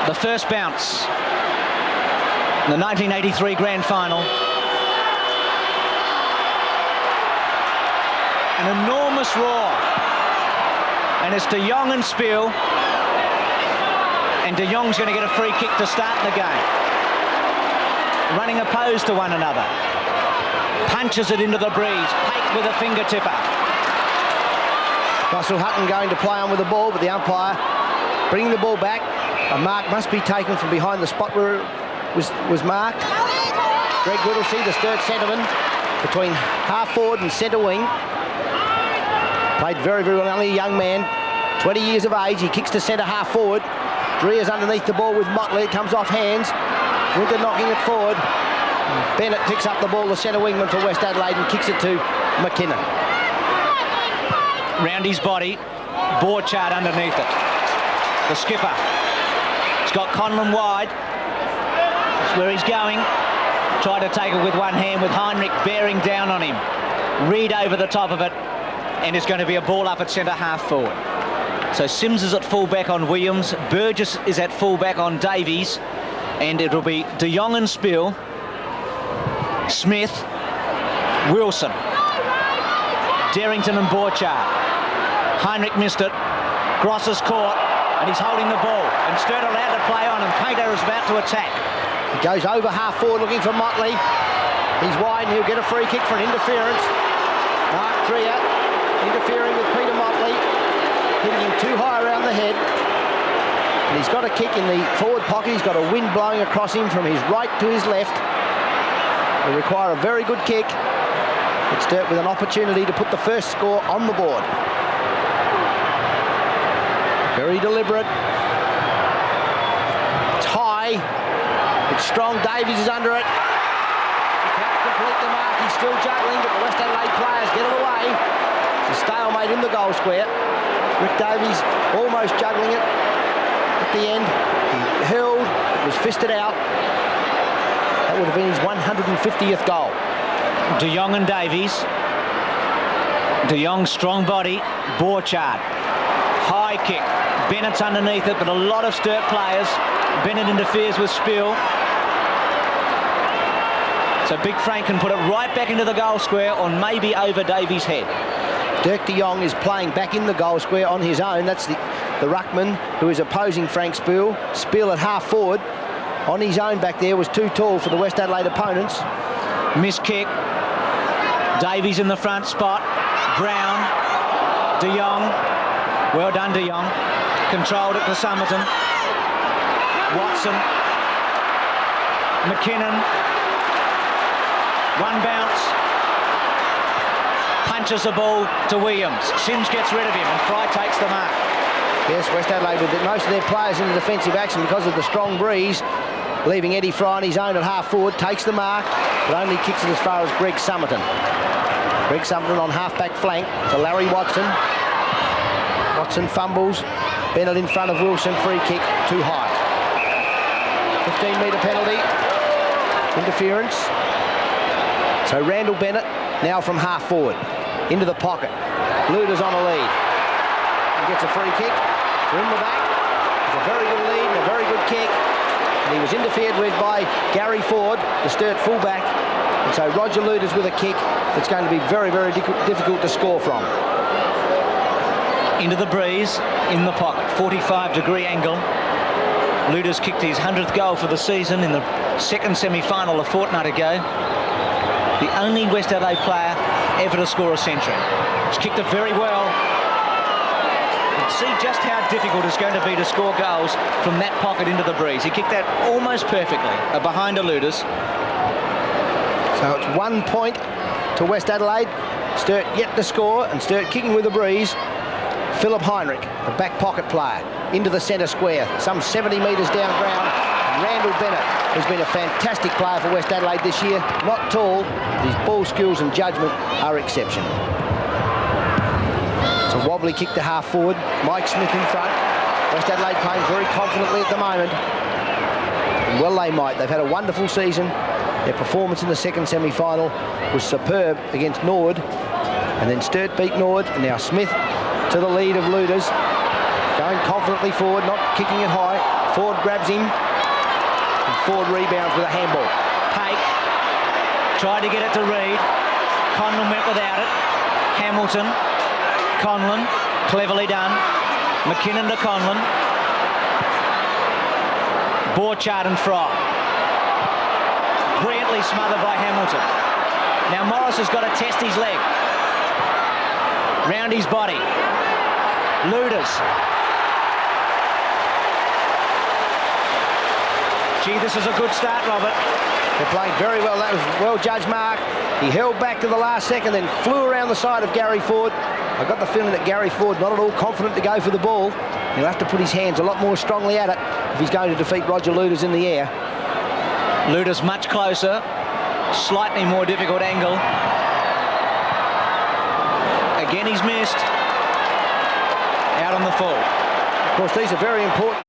The first bounce in the 1983 Grand Final. An enormous roar. And it's De Jong and Spiel. And De Jong's going to get a free kick to start the game. Running opposed to one another. Punches it into the breeze. Pake with a finger tipper. Russell Hutton going to play on with the ball, but the umpire bringing the ball back. A mark must be taken from behind the spot where it was marked. Greg Whittlesey, the Sturt centreman, between half forward and centre wing. Played very, very well. Only a young man, 20 years of age. He kicks to centre half forward. Dreer's underneath the ball with Motley. It comes off hands. Winter knocking it forward. Bennett picks up the ball, the centre wingman for West Adelaide, and kicks it to McKinnon. Round his body, Borchardt underneath it. The skipper. He's got Conlon wide. That's where he's going. Tried to take it with one hand with Heinrich bearing down on him. Reed over the top of it, and it's going to be a ball up at centre half forward. So Sims is at fullback on Williams. Burgess is at fullback on Davies. And it'll be De Jong and Spiel, Smith, Wilson, Derrington and Borchardt. Heinrich missed it. Gross is caught, and he's holding the ball. And Sturt allowed to play on, and Painter is about to attack. He goes over half forward looking for Motley. He's wide, and he'll get a free kick for an interference. Mark Dreer interfering with Peter Motley, hitting him too high around the head. And he's got a kick in the forward pocket. He's got a wind blowing across him from his right to his left. Will require a very good kick. But Sturt with an opportunity to put the first score on the board. Very deliberate. It's high. It's strong. Davies is under it. He can't complete the mark. He's still juggling, but the West Adelaide players get it away. It's a stalemate in the goal square. Rick Davies almost juggling it. At the end, he hurled, it was fisted out. That would have been his 150th goal. De Jong and Davies. De Jong, strong body. Borchardt. High kick. Bennett's underneath it, but a lot of Sturt players. Bennett interferes with Spiel. So Big Frank can put it right back into the goal square, or maybe over Davies' head. Dirk de Jong is playing back in the goal square on his own. That's the ruckman who is opposing Frank Spiel. Spiel at half forward on his own back there was too tall for the West Adelaide opponents. Missed kick. Davies in the front spot. Brown. De Jong. Well done, De Jong. Controlled it to Somerton. Watson. McKinnon. One bounce. Punches the ball to Williams. Sims gets rid of him, and Fry takes the mark. Yes, West Adelaide with most of their players in the defensive action because of the strong breeze, leaving Eddie Fry on his own at half forward, takes the mark, but only kicks it as far as Greg Somerton. Greg Somerton on half-back flank to Larry Watson. Watson fumbles. Bennett in front of Wilson. Free kick, too high. 15-metre penalty. Interference. So Randall Bennett now from half forward into the pocket. Luder's on a lead. He gets a free kick from the back. It's a very good lead and a very good kick. And he was interfered with by Gary Ford, the Sturt fullback. And so Roger Luder's with a kick that's going to be very, very difficult to score from. Into the breeze, in the pocket, 45-degree angle. Luder's kicked his 100th goal for the season in the second semi-final a fortnight ago. The only West Adelaide player ever to score a century. He's kicked it very well. You can see just how difficult it's going to be to score goals from that pocket into the breeze. He kicked that almost perfectly, behind Luder's. So it's 1 point to West Adelaide. Sturt yet to score, and Sturt kicking with the breeze. Philip Heinrich, the back pocket player, into the centre square, some 70 metres down ground. Randall Bennett, who's been a fantastic player for West Adelaide this year. Not tall, but his ball skills and judgment are exceptional. It's a wobbly kick to half forward. Mike Smith in front. West Adelaide playing very confidently at the moment. And well they might. They've had a wonderful season. Their performance in the second semi-final was superb against Norwood. And then Sturt beat Norwood, and now Smith to the lead of Luders. Going confidently forward, not kicking it high. Ford grabs him. And Ford rebounds with a handball. Pake tried to get it to Reid. Conlon went without it. Hamilton. Conlon. Cleverly done. McKinnon to Conlon. Borchard and Fry. Brilliantly smothered by Hamilton. Now Morris has got to test his leg. Round his body. Luders. Gee, this is a good start, Robert. They're playing very well. That was well judged, Mark. He held back to the last second, then flew around the side of Gary Ford. I got the feeling that Gary Ford not at all confident to go for the ball. He'll have to put his hands a lot more strongly at it if he's going to defeat Roger Luders in the air. Luders much closer. Slightly more difficult angle. Again, he's missed. Out on the full. Of course, these are very important.